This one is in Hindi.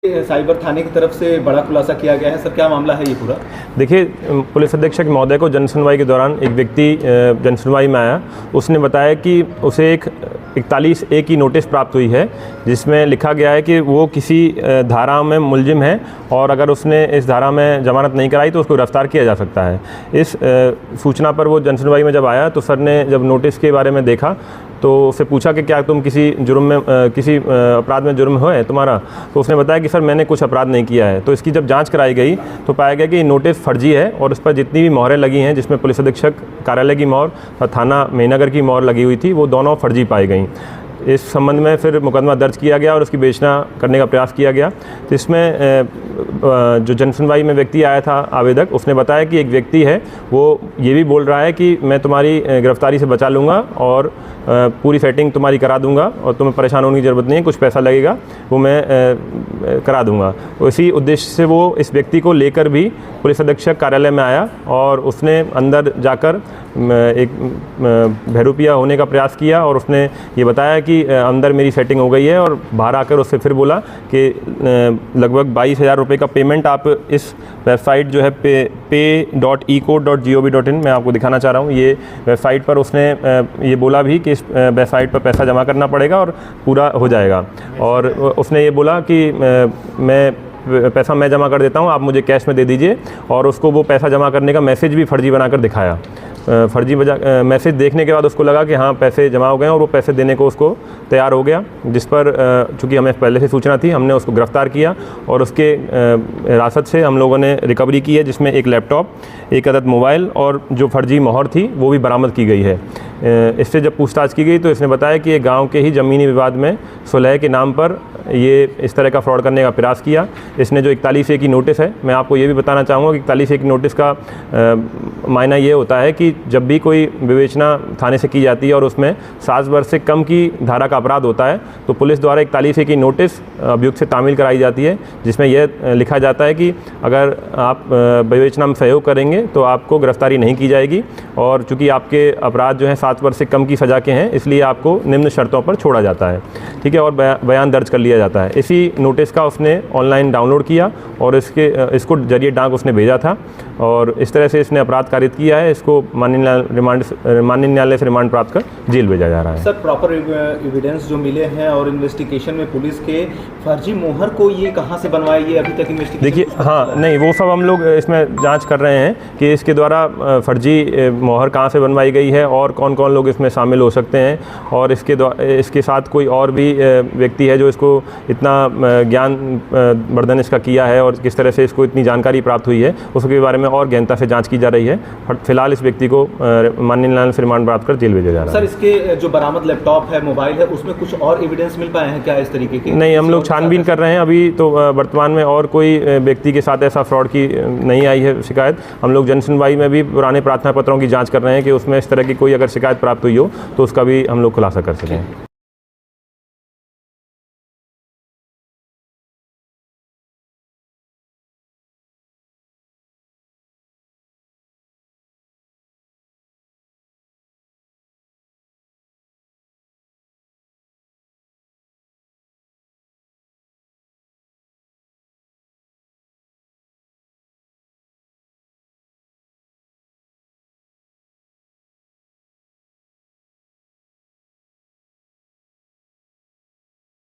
साइबर थाने की तरफ से बड़ा खुलासा किया गया है सर, क्या मामला है ये पूरा? देखिए, पुलिस अधीक्षक महोदय को जनसुनवाई के दौरान एक व्यक्ति जनसुनवाई में आया। उसने बताया कि उसे एक 41A की नोटिस प्राप्त हुई है, जिसमें लिखा गया है कि वो किसी धारा में मुलजिम है और अगर उसने इस धारा में जमानत नहीं कराई तो उसको गिरफ्तार किया जा सकता है। इस सूचना पर वो जनसुनवाई में जब आया तो सर ने जब नोटिस के बारे में देखा तो उससे पूछा कि क्या तुम किसी जुर्म में किसी अपराध में जुर्म है तुम्हारा? तो उसने बताया कि सर मैंने कुछ अपराध नहीं किया है। तो इसकी जब जांच कराई गई तो पाया गया कि नोटिस फर्जी है और उस पर जितनी भी मोहरें लगी हैं, जिसमें पुलिस अधीक्षक कार्यालय की मोहर और थाना मेहनगर की मोहर लगी हुई थी, वो दोनों फर्जी पाई गई। इस संबंध में फिर मुकदमा दर्ज किया गया और उसकी बेचना करने का प्रयास किया गया। तो इसमें जो जनसुनवाई में व्यक्ति आया था आवेदक, उसने बताया कि एक व्यक्ति है वो ये भी बोल रहा है कि मैं तुम्हारी गिरफ्तारी से बचा लूँगा और पूरी सेटिंग तुम्हारी करा दूंगा और तुम्हें परेशान होने की ज़रूरत नहीं है, कुछ पैसा लगेगा वो मैं करा दूंगा। तो इसी उद्देश्य से वो इस व्यक्ति को लेकर भी पुलिस अधीक्षक कार्यालय में आया और उसने अंदर जाकर एक बहरूपिया होने का प्रयास किया और उसने ये बताया कि अंदर मेरी सेटिंग हो गई है और बाहर आकर उससे फिर बोला कि लगभग 22,000 रुपये का पेमेंट आप इस वेबसाइट जो है pay.ecode.gov.in मैं आपको दिखाना चाह रहा हूँ। ये वेबसाइट पर उसने ये बोला भी कि इस वेबसाइट पर पैसा जमा करना पड़ेगा और पूरा हो जाएगा। और उसने ये बोला कि पैसा मैं जमा कर देता हूँ, आप मुझे कैश में दे दीजिए। और उसको वो पैसा जमा करने का मैसेज भी फर्जी बनाकर दिखाया। फर्जी मैसेज देखने के बाद उसको लगा कि हाँ पैसे जमा हो गए और वो पैसे देने को उसको तैयार हो गया, जिस पर चूँकि हमें पहले से सूचना थी, हमने उसको गिरफ़्तार किया और उसके हिरासत से हम लोगों ने रिकवरी की है, जिसमें एक लैपटॉप, एक अदद मोबाइल और जो फर्जी मोहर थी वो भी बरामद की गई है। इससे जब पूछताछ की गई तो इसने बताया कि ये गांव के ही ज़मीनी विवाद में सुलह के नाम पर ये इस तरह का फ्रॉड करने का प्रयास किया। इसने जो 41A की नोटिस है, मैं आपको ये भी बताना चाहूँगा कि 41A की नोटिस का मायना ये होता है कि जब भी कोई विवेचना थाने से की जाती है और उसमें 7 वर्ष से कम की धारा का अपराध होता है तो पुलिस द्वारा 41A की नोटिस अभियुक्त से तामील कराई जाती है, जिसमें यह लिखा जाता है कि अगर आप विवेचना में सहयोग करेंगे तो आपको गिरफ्तारी नहीं की जाएगी और चूँकि आपके अपराध जो हैं 7 वर्ष से कम की सज़ा के हैं, इसलिए आपको निम्न शर्तों पर छोड़ा जाता है। ठीक है, और बयान दर्ज कर लिया जाता है। इसी नोटिस का उसने ऑनलाइन डाउनलोड किया और इसको जरिए डाक उसने भेजा था और इस तरह से इसने अपराध कारित किया है। इसको माननीय न्यायालय से रिमांड प्राप्त कर जेल भेजा जा रहा है। सर, प्रॉपर एविडेंस जो मिले हैं और इन्वेस्टिगेशन में पुलिस के फर्जी मोहर को ये कहाँ से बनवाया, ये अभी तक इन्वेस्टिगेशन? देखिए, हाँ नहीं, वो सब हम लोग इसमें जांच कर रहे हैं कि इसके द्वारा फर्जी मोहर कहाँ से बनवाई गई है और कौन कौन लोग इसमें शामिल हो सकते हैं और इसके साथ कोई और भी व्यक्ति है जो इसको इतना ज्ञान वर्धन इसका किया है और किस तरह से इसको इतनी जानकारी प्राप्त हुई है, उसके बारे में और गहनता से जांच की जा रही है। फिलहाल इस व्यक्ति को माननीय न्यायालय से रिमांड प्राप्त कर जेल भेजा जा रहा है। सर, इसके जो बरामद लैपटॉप है, मोबाइल है, उसमें कुछ और एविडेंस मिल पाए हैं क्या इस तरीके के? नहीं, हम लोग छानबीन कर रहे हैं। अभी तो वर्तमान में और कोई व्यक्ति के साथ ऐसा फ्रॉड की नहीं आई है शिकायत। हम लोग जनसुनवाई में भी पुराने प्रार्थना पत्रों की जाँच कर रहे हैं कि उसमें इस तरह की कोई अगर शिकायत प्राप्त हुई हो तो उसका भी हम लोग खुलासा कर सकें।